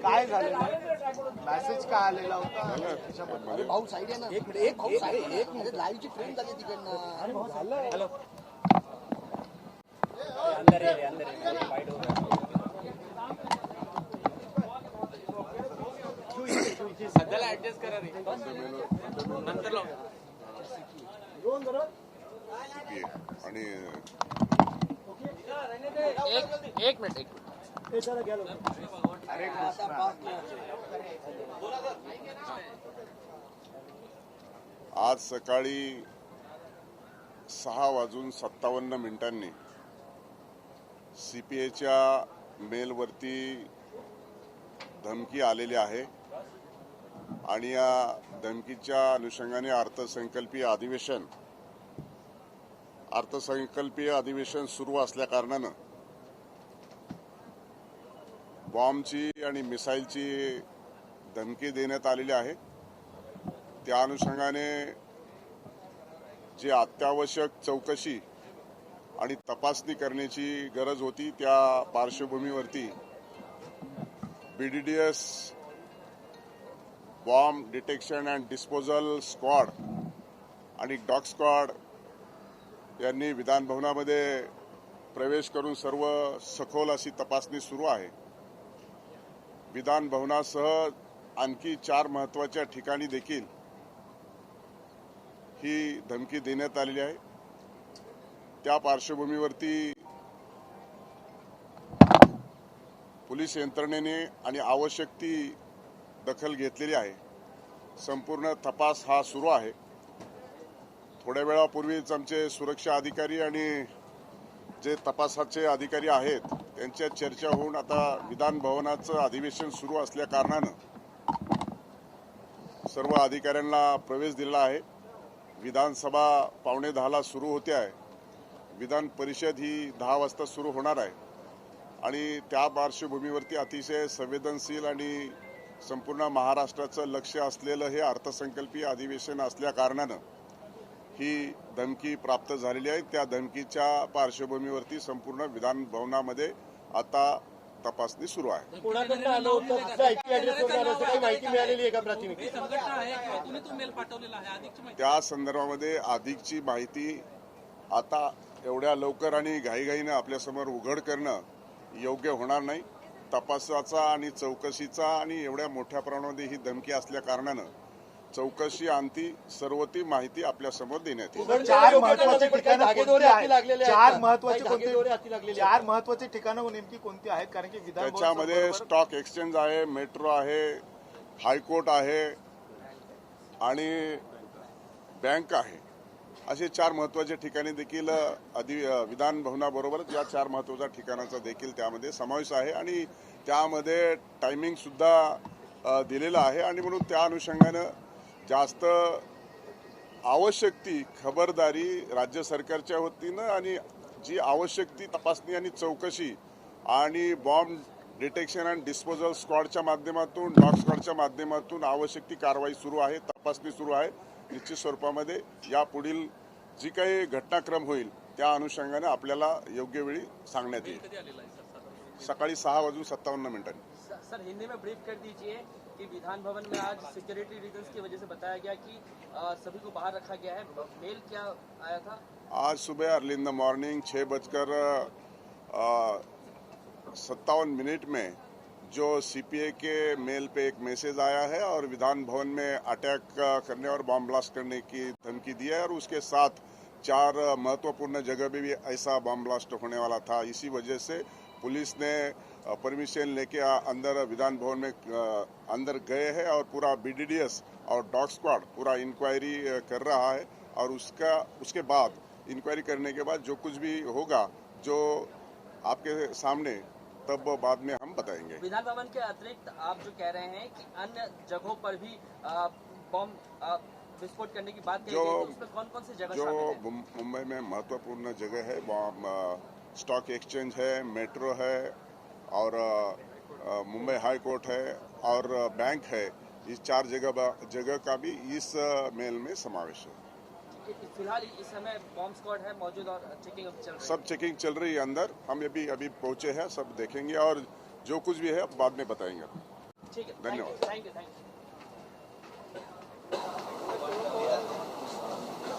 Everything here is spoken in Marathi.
काय झालेलं मेसेज काय आलेला होता भाऊ साईड आहे ना एक भाऊ साईड एक म्हणजे लाईव्हची फ्रेम झाली तिकडनं हॅलो अंदर वाइड हो सध्याला ऍडजस्ट करा रे नंतर लाव आणि एक मिनिट आज सकाळी 6:57 सीपीआयच्या मेलवरती धमकी आलेली आहे आणि या धमकीच्या अनुषंगाने अर्थसंकल्पीय अधिवेशन सुरू असल्या कारणानं बॉम्बची आणि मिसाईलची धमकी देण्यात आलेली आहे। त्या अनुषंगाने जी अत्यावश्यक चौकशी आणि तपासणी करण्याची गरज होती त्या पार्श्वभूमीवरती BDDS bomb detection and disposal squad आणि डॉग स्क्वॉड यांनी विधान भवनामध्ये प्रवेश करून सर्व सखोल अशी तपासणी सुरू आहे। विधान भवनासह आणखी 4 महत्त्वाच्या ठिकाणी देखील ही धमकी देण्यात आलेली आहे। त्या पार्श्वभूमीवरती पोलीस यंत्रणेने आणि आवश्यक ती दखल घेतलेली आहे। संपूर्ण तपास हा सुरू आहे। थोड्या वेळापूर्वीच आमचे सुरक्षा अधिकारी आणि जे तपासाचे अधिकारी आहेत त्यांच्या चर्चा होऊन आता विधान भवनाचं अधिवेशन सुरू असल्या कारणानं सर्व अधिकाऱ्यांना प्रवेश दिला आहे। विधानसभा 9:45 सुरू होते आहे। विधान परिषद ही 10 वाजता सुरू होणार आहे आणि त्या पार्श्वभूमीवरती अतिशय संवेदनशील आणि संपूर्ण महाराष्ट्राचं लक्ष असलेलं हे अर्थसंकल्पीय अधिवेशन असल्या कारणानं ही धमकी प्राप्त झालेली आहे। त्या धमकीच्या पार्श्वभूमीवरती संपूर्ण विधान भवनामध्ये आता तपासणी सुरू आहे। त्या संदर्भामध्ये अधिकची माहिती आता एवढ्या लवकर आणि घाईघाईनं आपल्यासमोर उघड करणं योग्य होणार नाही। तपासाचा आणि चौकशीचा आणि एवढ्या मोठ्या प्रमाणामध्ये ही धमकी असल्या कारणानं चौकशी अंती सर्व ती माहिती आपल्या समोर देण्यात येईल। 4 महत्वाचे ठिकाणं नेमकी कोणती आहेत? कारण की त्याच्यामध्ये स्टॉक एक्सचेंज आहे, मेट्रो आहे, हायकोर्ट आहे आणि बँक आहे। असे 4 महत्वाचे ठिकाणी देखील विधान भवनाबरोबरच या 4 महत्वाच्या ठिकाणाचा देखील त्यामध्ये समावेश आहे आणि त्यामध्ये टायमिंग सुद्धा दिलेला आहे आणि म्हणून त्या अनुषंगानं जास्त आवश्यक ती खबरदारी राज्य सरकारच्या वतीनं आणि जी आवश्यक ती तपासणी आणि चौकशी आणि बॉम्ब डिटेक्शन अँड डिस्पोजल स्क्वॉडच्या माध्यमातून डॉग स्क्वॉडच्या माध्यमातून आवश्यक ती कारवाई सुरू आहे, तपासणी सुरू आहे। निश्चित स्वरूपामध्ये यापुढील जी काही घटनाक्रम होईल त्या अनुषंगाने आपल्याला योग्य वेळी सांगण्यात येईल। सकाळी 6:57 सर हिंदी में ब्रीफ कर दीजिए कि विधान भवन में आज सिक्योरिटी रीजंस की वजह से बताया गया कि सभी को बाहर रखा गया है। मेल क्या आया था? आज सुबह अर्ली इन द मॉर्निंग 6:57 में जो सीपीआई के मेल पे एक मैसेज आया है और विधान भवन में अटैक करने और बॉम्ब ब्लास्ट करने की धमकी दी है और उसके साथ 4 महत्वपूर्ण जगह पे भी ऐसा बॉम्ब ब्लास्ट होने वाला था। इसी वजह से पुलिस ने परमिशन लेके अंदर विधान भवन में अंदर गए हैं और पूरा BDDS और डॉग स्क्वाड पूरा इंक्वायरी कर रहा है और उसके बाद इंक्वायरी करने के बाद जो कुछ भी होगा जो आपके सामने तब बाद में हम बताएंगे। विधान भवन के अतिरिक्त आप जो कह रहे हैं कि अन्य जगहों पर भी बॉम्ब विस्फोट करने की बात कही गई, तो उसमें कौन-कौन सी जगह शामिल है? जो मुंबई में महत्वपूर्ण जगह है, स्टॉक एक्सचेंज है, मेट्रो है और मुंबई हाई कोर्ट है और बैंक है। इस 4 जगह का भी इस मेल में समावेश है। फिलहाल इस समय बॉम्ब स्क्वाड है मौजूद और चेकिंग चल रही है। सब चेकिंग चल रही है अंदर। हम अभी पहुंचे हैं, सब देखेंगे और जो कुछ भी है अब बाद में बताएंगे। ठीक है, धन्यवाद। Thank you.